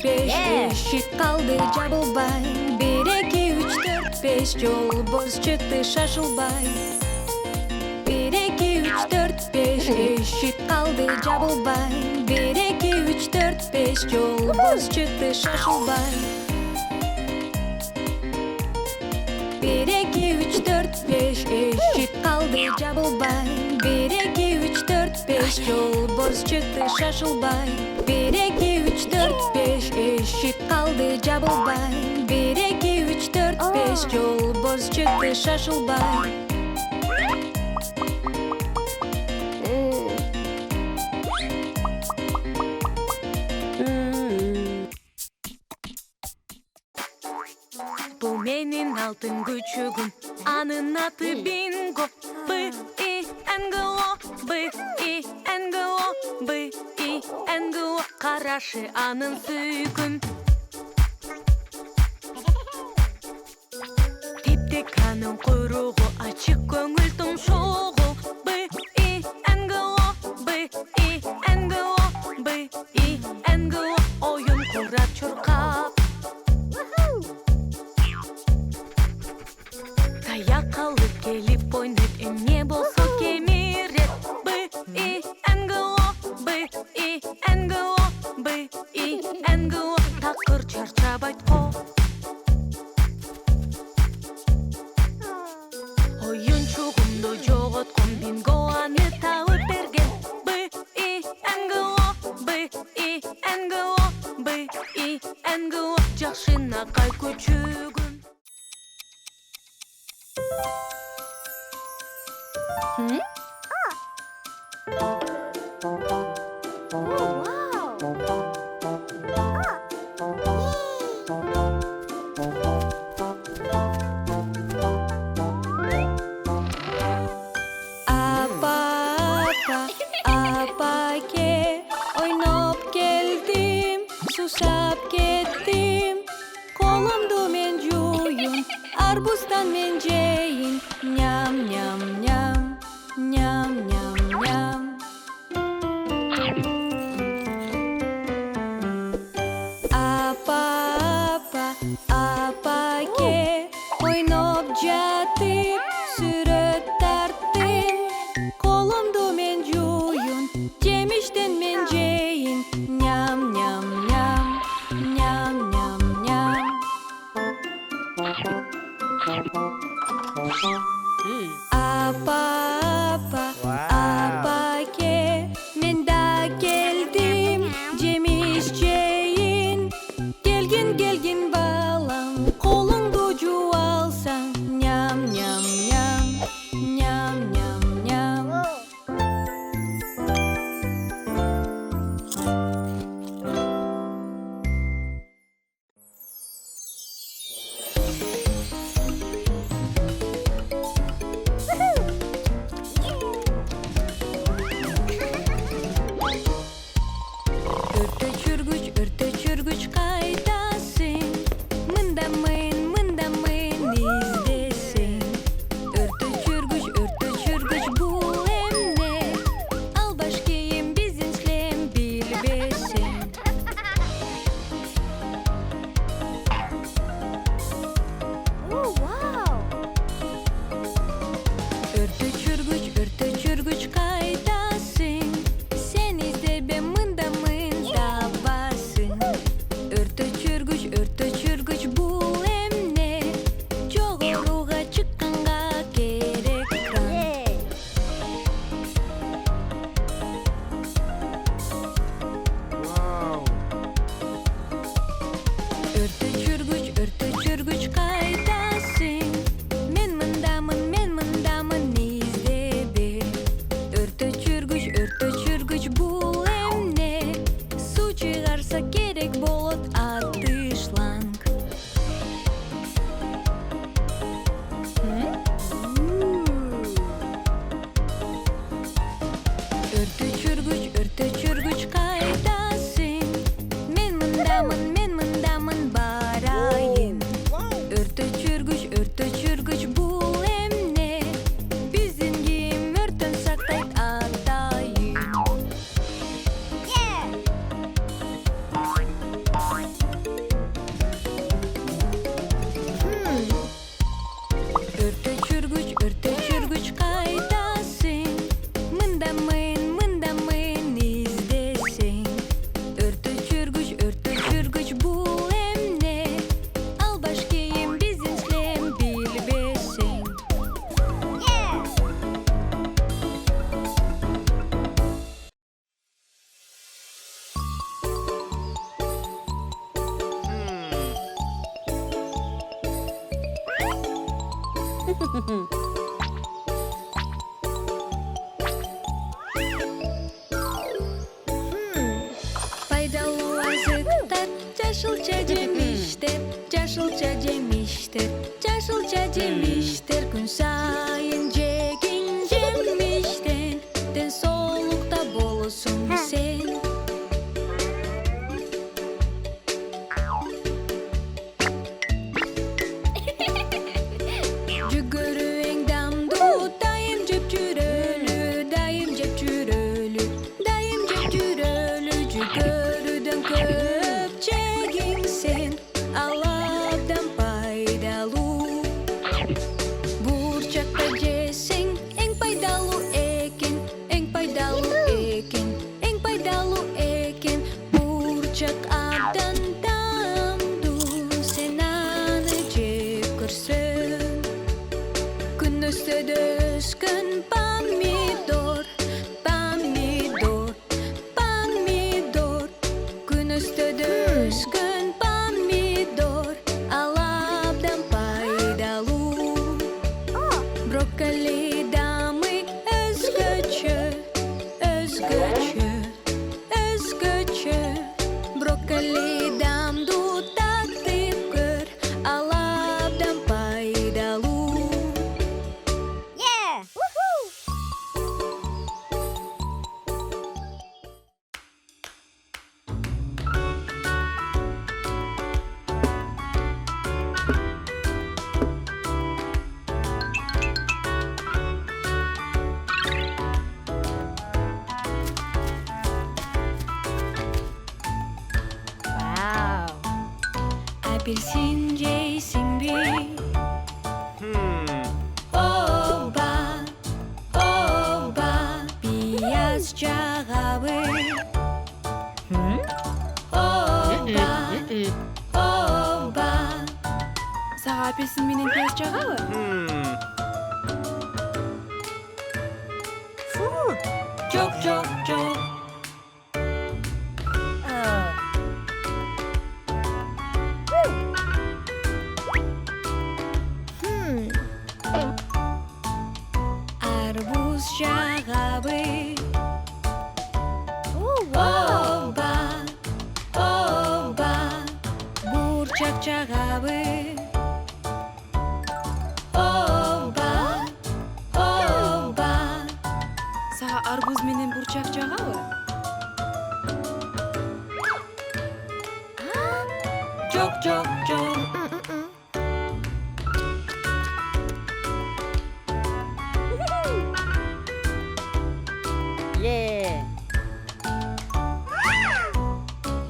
5 Eşik kaldı jabılbay 1, 2, 3, 4, 5 Yolboz çıktı şaşılbay 1, 2, 3, 4, 5 Eşik kaldı jabılbay 1, 2, 3, 4, 5 Yolboz çıktı şaşılbay 1, 2, 3, 4, 5 Eşik kaldı jabılbay 1, 2, 3, 4, 5 Yolboz çıktı şaşılbay 1, 2, 3, 4, 5 Eşik kaldı jabılbay 1, 2, 3, 4, 5 Yolboz çıktı şaşılbay Bu menin altın küçüğüm Anın adı bingo B-I-N-G-O B-I-N-G-O B-I-N-G-O Karaşı anın süyküm Tiptik kanın kuyruğu Açık köngül tumşuğu B-I-N-G-O B-I-N-G-O B-I-N-G-O Oyun kurat çırkap Kayak alıp gelip oynayıp ne bolsa kemiret B-I-N-G-O B-I-N-G-O B-I-N-G-O Takır çarçap aytko Oyunçuğumdu joğotkom bingo anı tağıp bergen B-I-N-G-O B-I-N-G-O B-I-N-G-O Жақшына қай көчүгүм Apake oynop geldim susap kettim kolumdu men juyun arbuzdan men jeyin nyam nyam nyam nyam nyam nyam apake oynop jatıp süröt tarttım kolumdu men juyun jemişten men jeyin nyam nyam nyam nyam nyam nyam apake men da geldim jemiş jeyin gelgin gelgin balam kolundu jualsan nyam nyam nyam nyam nyam nyam Örtө çürgüç kaydasın Mında mın izdesin Örtö çürgüç bu emne Al baş kiyim bizin slem bilbesin Örtö çürgüç kaydasın Sen izle ben mında basın Örtö çürgüç bu emne Çoğuruğa çıkkanga gerek kran Örtö çürgüç kaydasın Men mındamın izle be Örtö çürgüç bu emne Su çıkarsa gerek bolot atışlang Örtö çürgüç kaydasın Men mındamın barayın Örtö çürgüç bu emne Bizim giyim örtön saktayt atayın Пайдалуу азыктар, жашылча жемиштер, жашылча жемиштер, жашылча жемиштер. Күн сайын жегин жемиштен, ден соолукта болосуң сен. Жүгөрү эң дамдуу, дайым жеп жүрөлү, дайым жеп жүрөлү, дайым жеп жүрөлү. Жүгөрүдөн көп жегин сен, ал абдан пайдалуу. Бурчакта жесең эң пайдалуу экен, эң пайдалуу экен, эң пайдалуу экен. Бурчак абдан дамдуу, сен аны жеп көрсөң. Күн өстөдө өскөн помидор, помидор, помидор. Күн өстөдө өскөн помидор, ал абдан пайдалуу. Брокколи дамы өзгөчө, өзгөчө, өзгөчө. Брокколи дамдуу, татып көр, ал абдан пайдалуу. Апельсин жейсиңби? Оба, оба, пияз жагабы. Оба, оба. Сага апельсин менен пияз жагабы? Жок, жок, жок. Арбуз жагабы. Оба, оба, бурчак жагабы. Оба, оба. Сага арбуз менен бурчак жагабы? Жок, жок, жок.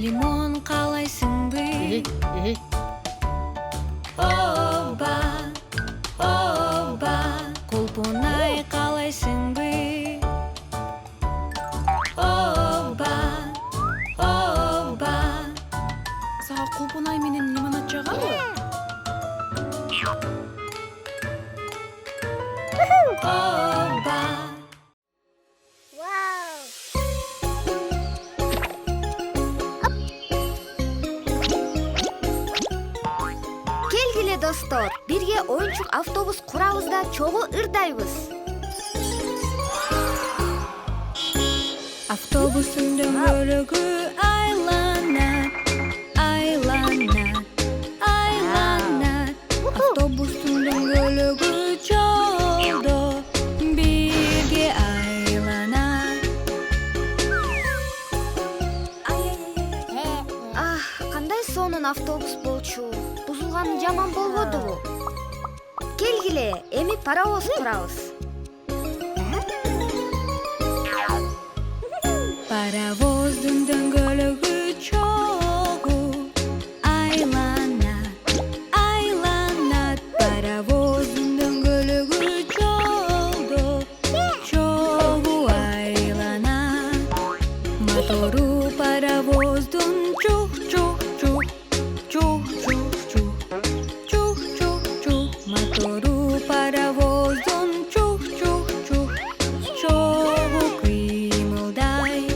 Лимон каалайсыңбы? Оба, оба, кулпунай каалайсыңбы? Оба, оба. Сага кулпунай менен лимонад жагабы? Оба. Келгиле достор, бирге оюнчук автобус курабыз да чогуу ырдайбыз. Автобустун дөңгөлөгү айланат, айланат, айланат. Автобустун дөңгөлөгү жолдо бирге айланат. Кандай сонун автобус болчу. Бузулганы жаман болбодубу? Келгиле, эми паровоз курабыз. Паровоздун дөңгөлөгү чогуу айланат, айланат. Паровоздун дөңгөлөгү жолдо чогуу айланат. Мотору паровоздун чух-чух-чух, чух-чух-чух, чух-чух-чух. Мотору паровоздун чух-чух-чух, чогуу кыймылдай.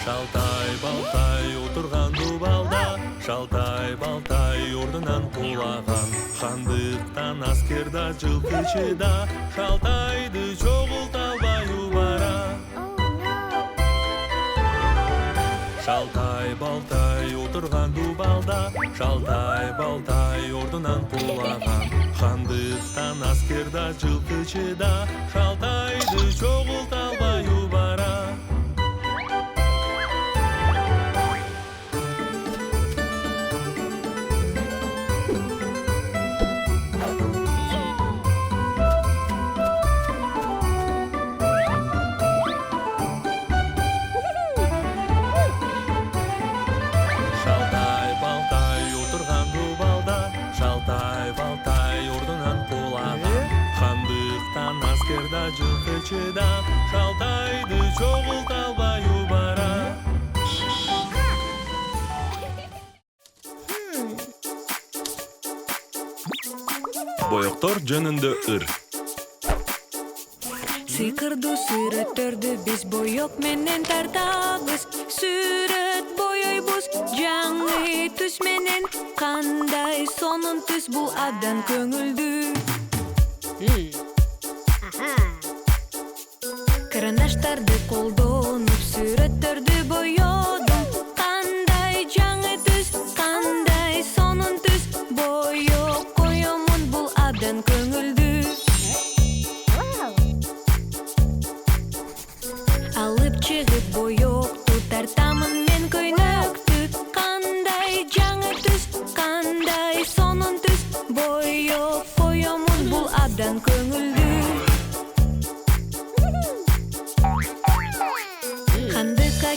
Шалтай балтай отурган дубалда, шалтай балтай ордунан кулаган. Хандыктан аскерда жылкычыда, шалтайды чогулта албай убара. Шалтай балтай отурган дубалда, шалтай балтай ордунан кулаган. Хандыктан аскерда жылкычыда, шалтайды чогулта албай убара. Жылкычыда шалтайды чогулта албай убара. Боектор жөнүндө ыр. Сыйкырдуу сүрөттөрдү биз боек менен тартабыз. Сүрөт боёйбуз жаңы түс менен. Кандай сонун түс бул абдан көңүлдүү. Карандаштарды колдонуп сүрөттөрдү боёдум. Кандай жаңы түс, кандай сонун түс. Боёп коёмун бул абдан көңүлдүү. Алып чыгып боёкту тартамын мен көйнөктү. Кандай жаңы түс, кандай сонун түс. Боёп коёмун бул абдан көңүлдүү.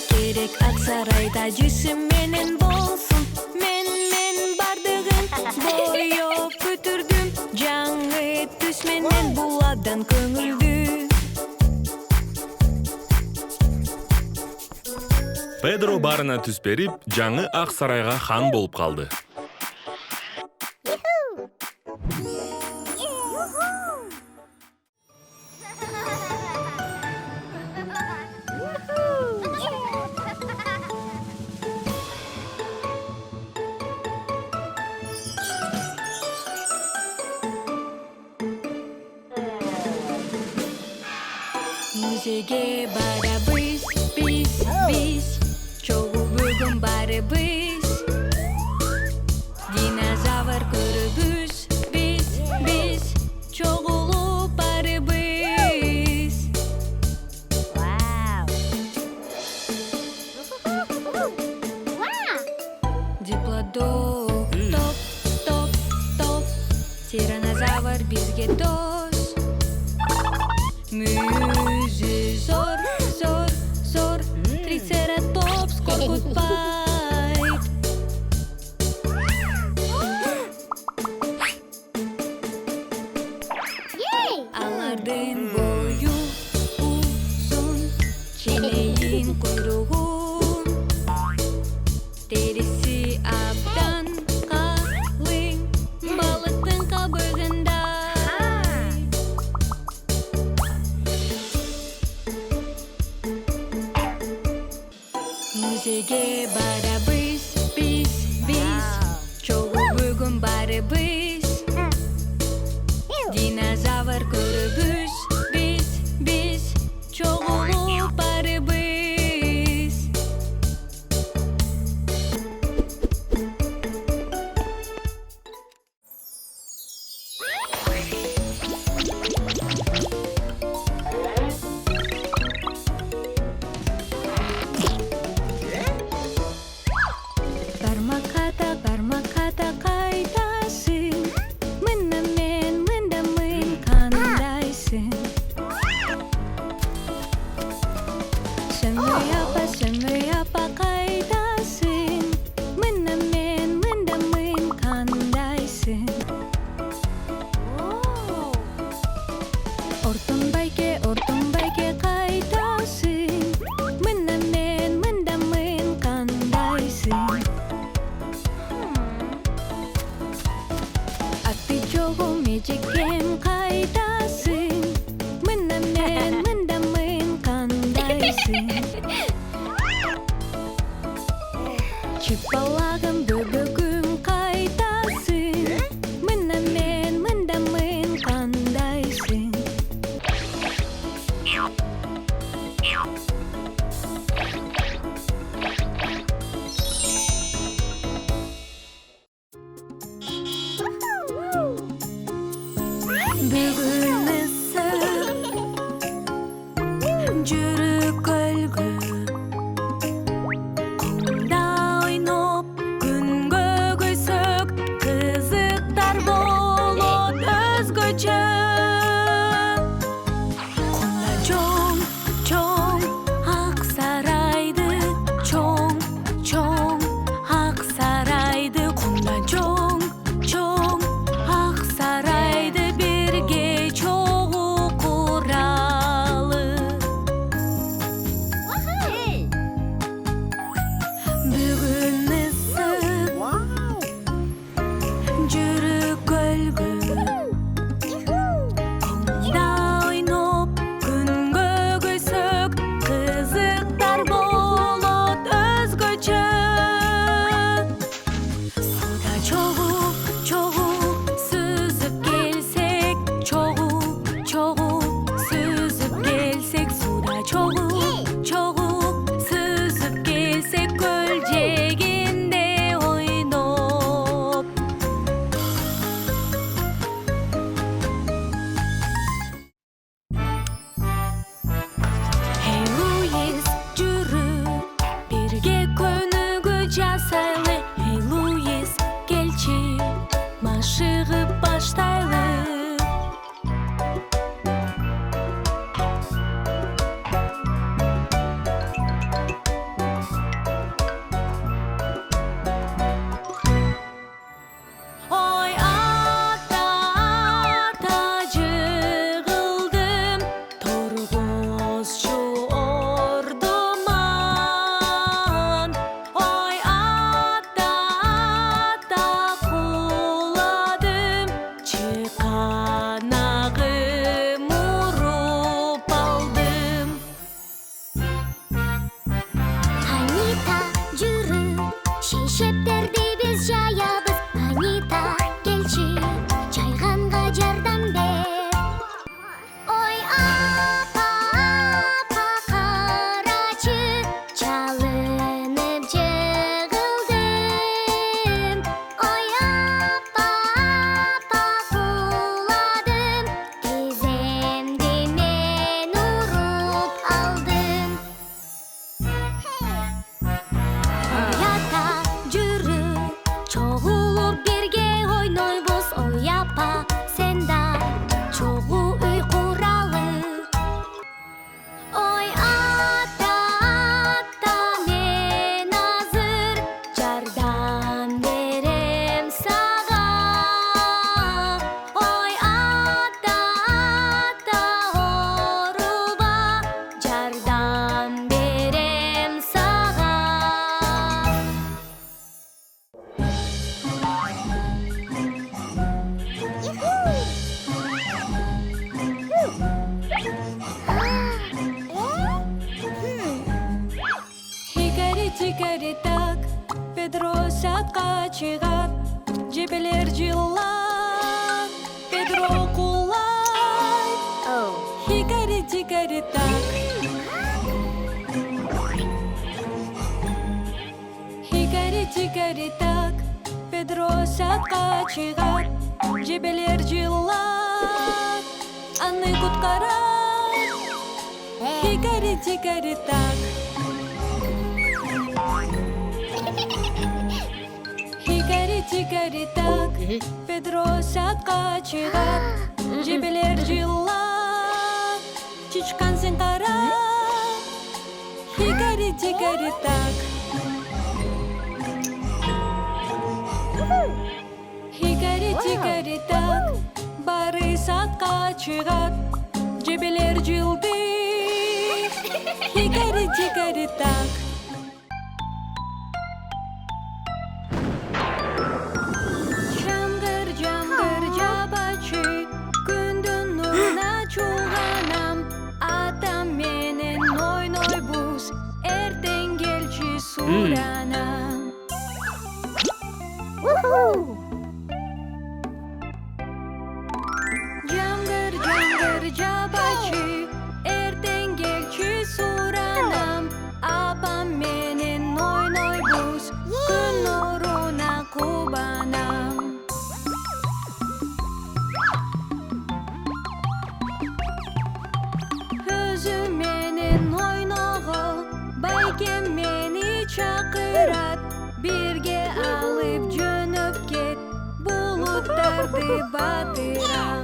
Керек Аксарайда жүсүм менен болсун. Мен бардыгын боёп бүтүрдүм. Жаңы түс менен бул абдан көңүлдүү. Педро барына түс берип, жаңы Ак сарайга хан болуп калды. Музейге барабыз, биз чогуу бүгүн барыбыз. Динозавр көрөбүз, биз чогулуп барыбыз. Диплодок, топ, тиранозавр бизге дос. Мүйүзү зор, трицератопс коркутпайт. Алардын бою узун, ченейин куйругун. Териси абдан калың, балыктын кабыгында. Музейге барабыз, биз чогуу бүгүн барыбыз. Динозавр көрөбүз, биз чогулуп барыбыз. Бармаката кайтасың. Чипалагым бөбөгүм кайтасың, мында мен кандайсың? Бүгүн ысык жүрүп көлгө, кумда ойноп күнгө көйсөк, кызыктар болот өзгөчө. Кумда чоң ак сарайды, чоң ак сарайды, кумда чоң ак сарайды, бирге чогуу куралы. Бүгүн ысык жүрүп көлгө, кумда ойноп күнгө көйсөк, кызыктар болот өзгөчө. Суда чогуу сүзүп келсек, сүзүп келсек, суда чогуу сүзүп келсек, көл жээгинде ойноп. Hey Louise, жүрү бирге көнүгүү жасайлы. Hey Louise, келчи машыгып баштайлы. Ой ата жыгылдым, торгозчу ордуман. Ой ата куладым, чыканагым уруп алдым. Анита, жүрү, шейшептерди биз жаябыз. Анита, келчи, жайганга жардам бер. Ой апа карачы, чалынып жыгылдым. Ой апа куладым, тиземди мен уруп алдым. Ой ата, жүрү, чогулуп бирге ойнойбуз. Ой апа, сен да чогуу үй куралы. Ой ата мен азыр жардам берем сага. Ой ата ооруба, жардам берем сага. Хикари-тикари так, Педро садка чыгат, жебелер жылат, Педро кулай. Хикари-тикари так, хикари-тикари так, Педро садка чыгат, жебелер жылат, аны куткарат. Хикари-тикари так. Хикари-тикари так, Педро садка чыгат, жебелер жылат, чычкансың кара. Хикари-тикари так. Хикари-тикари так, бары садка чыгат, жебелер жылды. Хикари-тикари так. Жаңгыр жабачы, күндүн нуруна чуулганам, атам менен ойнойбуз, эртең келчи суранам. барды батырам.